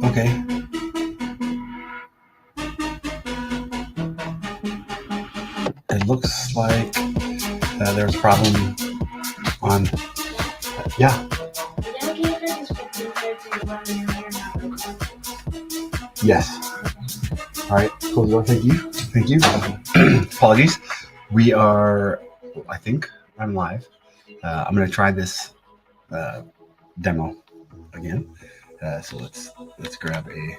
Okay. It looks like there's a problem on. Yeah. Yes. All right. Close the door. Thank you. Thank you. Apologies. We are. I think I'm live. I'm going to try this demo again. So let's grab a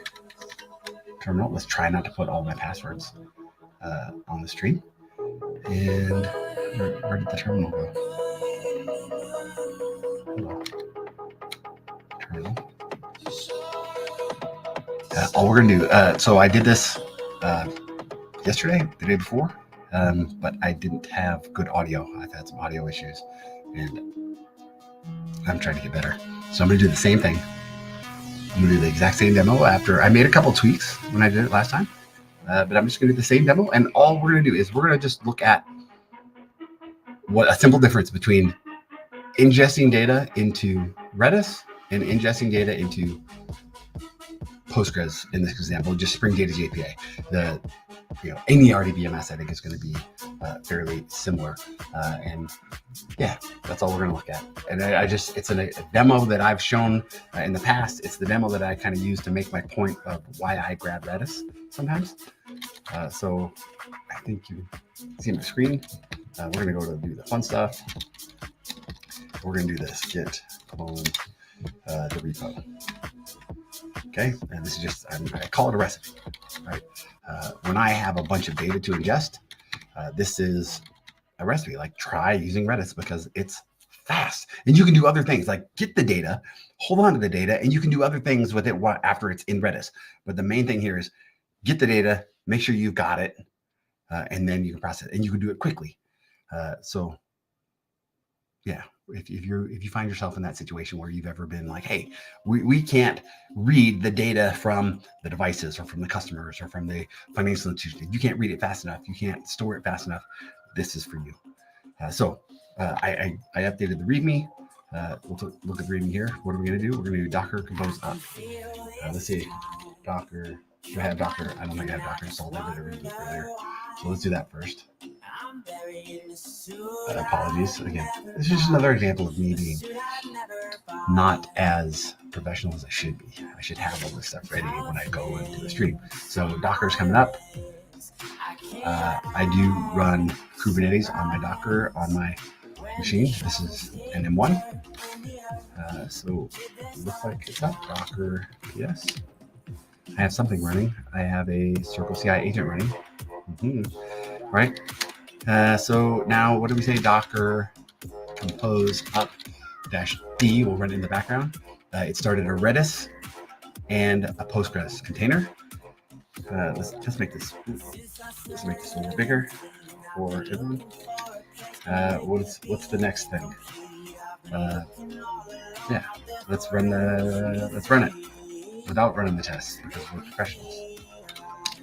terminal. Let's try not to put all my passwords on the stream. And where did the terminal go? Hello. Terminal. All we're gonna do. So I did this yesterday, the day before, but I didn't have good audio. I've had some audio issues, and I'm trying to get better. So I'm gonna do the same thing. I'm gonna do the exact same demo after I made a couple tweaks when I did it last time. But I'm just gonna do the same demo, and all we're gonna do is we're gonna just look at what a simple difference between ingesting data into Redis and ingesting data into Postgres in this example, just Spring Data JPA. Any RDBMS I think is going to be fairly similar, and yeah, that's all we're going to look at. And it's a demo that I've shown in the past. It's the demo that I kind of use to make my point of why I grab Redis sometimes. So I think you see my screen. We're going to go to do the fun stuff. We're going to do this git clone the repo. Okay, and this is just, I call it a recipe, right? When I have a bunch of data to ingest, this is a recipe. Like, try using Redis because it's fast. And you can do other things, like get the data, hold on to the data, and you can do other things with it after it's in Redis. But the main thing here is get the data, make sure you've got it, and then you can process it, and you can do it quickly. So yeah, if you find yourself in that situation where you've ever been like, hey, we can't read the data from the devices or from the customers or from the financial institution. You can't read it fast enough. You can't store it fast enough. This is for you. So I updated the README. We'll look at the README here. What are we going to do? We're going to do Docker compose up. Let's see. Docker. Do I have Docker? I don't think I have Docker installed. I did a reboot earlier. So let's do that first. Apologies again. This is just another example of me being not as professional as I should be. I should have all this stuff ready when I go and do a stream. So Docker's coming up. I do run Kubernetes on my Docker on my machine. This is an M1. So it looks like it's up. Docker, yes. I have something running. I have a Circle CI agent running. Right. So now what do we say? Docker compose up -d will run in the background. It started a Redis and a Postgres container. Let's just make this. Let's make this a little bigger for everyone. What's the next thing? Yeah, let's run it without running the tests because we're professionals.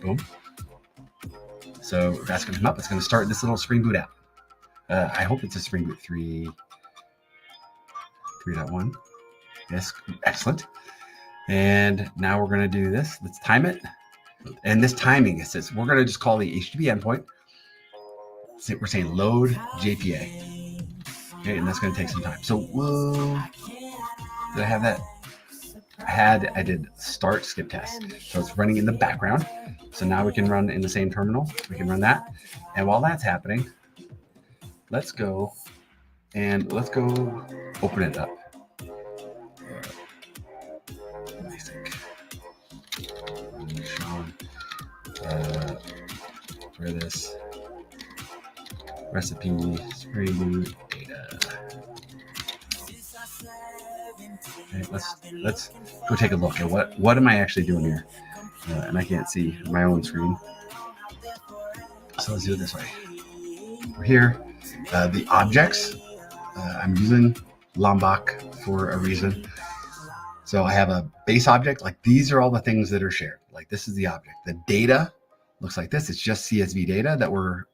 Boom. So that's going to come up. It's going to start this little Spring Boot app. I hope it's a Spring Boot 3.1. Yes, excellent. And now we're going to do this. Let's time it. And this timing is this. We're going to just call the HTTP endpoint. So we're saying load JPA. Okay, and that's going to take some time. So, did I have that? I did start skip test. So it's running in the background. So now we can run in the same terminal. We can run that. And while that's happening, let's go open it up. Redis recipe Spring Boot data. Okay, let's go take a look at what am I actually doing here, and I can't see my own screen. So let's do it this way. We're here. The objects I'm using Lombok for a reason. So I have a base object. Like these are all the things that are shared. Like this is the object. The data looks like this. It's just CSV data that we're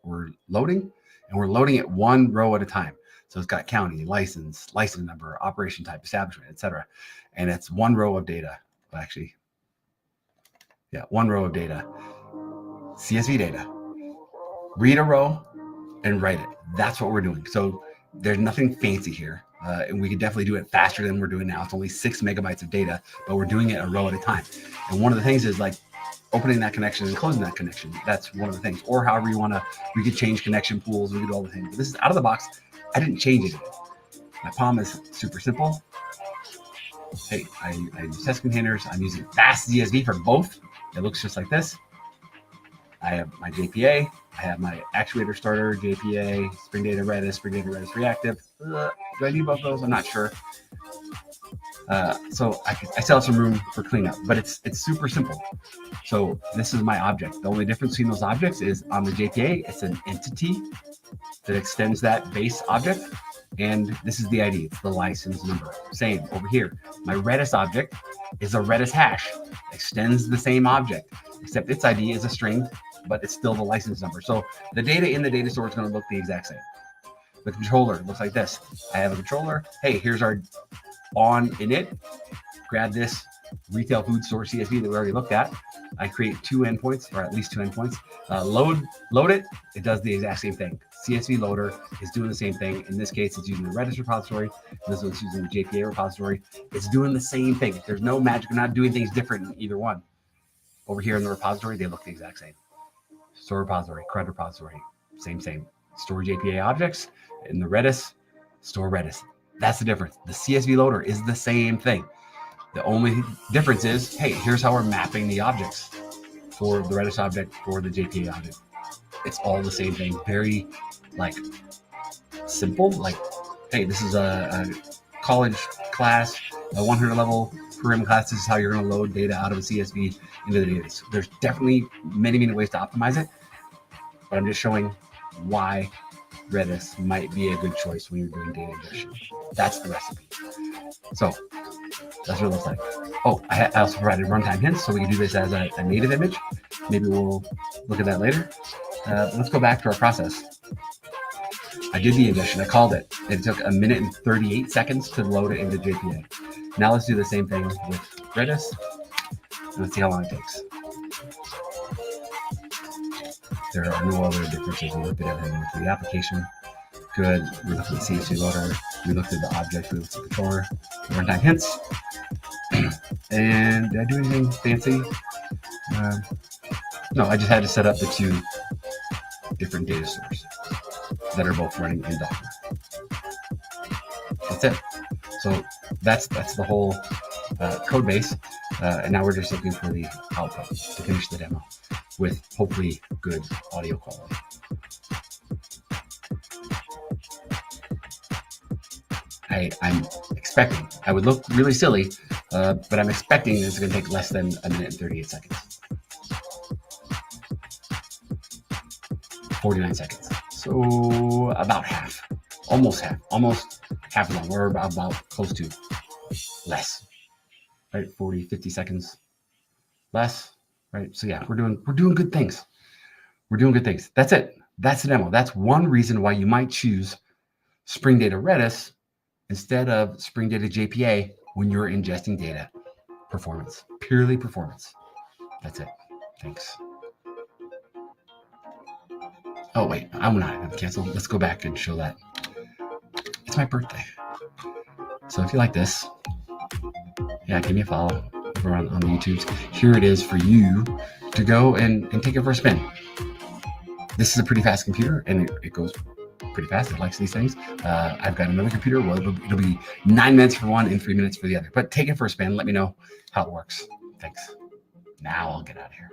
loading, and we're loading it one row at a time. So it's got county, license number, operation type, establishment, etc. And it's one row of data. Actually, yeah, one row of data, CSV data. Read a row and write it. That's what we're doing. So there's nothing fancy here. And we can definitely do it faster than we're doing now. It's only 6 megabytes of data, but we're doing it a row at a time. And one of the things is like opening that connection and closing that connection. That's one of the things. Or however you want to, we could change connection pools. We could do all the things. But this is out of the box. I didn't change it. My POM is super simple. Hey, I use test containers. I'm using fast CSV for both. It looks just like this. I have my JPA. I have my actuator starter, JPA, Spring Data Redis reactive. Do I need both those? I'm not sure. So I still have some room for cleanup, but it's super simple. So this is my object. The only difference between those objects is on the JPA, it's an entity that extends that base object. And this is the ID. It's the license number. Same over here. My Redis object is a Redis hash. Extends the same object, except its ID is a string, but it's still the license number. So the data in the data store is going to look the exact same. The controller looks like this. I have a controller. Hey, here's our on init. Grab this retail food store CSV that we already looked at. I create 2 endpoints, or at least 2 endpoints. Load it. It does the exact same thing. CSV loader is doing the same thing. In this case, it's using the Redis repository. This one's using the JPA repository. It's doing the same thing. There's no magic. We're not doing things different in either one. Over here in the repository, they look the exact same. Store repository, CRUD repository, same. Store JPA objects. In the Redis, store Redis. That's the difference. The CSV loader is the same thing. The only difference is, hey, here's how we're mapping the objects for the Redis object, for the JPA object. It's all the same thing. Very like simple. Like, hey, this is a college class, a 100 level program class. This is how you're going to load data out of a CSV into the database. There's definitely many ways to optimize it, but I'm just showing why Redis might be a good choice when you're doing data ingestion. That's the recipe. So that's what it looks like. Oh, I also provided runtime hints, so we can do this as a native image. Maybe we'll look at that later. Let's go back to our process. I did the ingestion. I called it. It took 1 minute and 38 seconds to load it into JPA. Now let's do the same thing with Redis. Let's see how long it takes. There are no other differences. We looked at everything. We looked at the application. Good. We looked at the CSV loader. We looked at the object. We looked at the controller. Runtime hints. And did I do anything fancy? No, I just had to set up the 2 different data stores that are both running in Docker. That's it. So that's the whole code base. And now we're just looking for the output to finish the demo with hopefully good audio quality. I'm expecting, I would look really silly, but I'm expecting it's going to take less than 1 minute and 38 seconds. 49 seconds. So about half, almost half as long, or about close to less, right? 40, 50 seconds less, right? So yeah, we're doing good things. We're doing good things. That's it. That's the demo. That's one reason why you might choose Spring Data Redis instead of Spring Data JPA when you're ingesting data. Performance, purely performance. That's it. Thanks. Oh, wait, I'm not going to cancel. Let's go back and show that. It's my birthday. So if you like this, yeah, give me a follow over on the YouTubes. Here it is for you to go and take it for a spin. This is a pretty fast computer, and it goes pretty fast. It likes these things. I've got another computer. Well, it'll be 9 minutes for one and 3 minutes for the other. But take it for a spin. Let me know how it works. Thanks. Now I'll get out of here.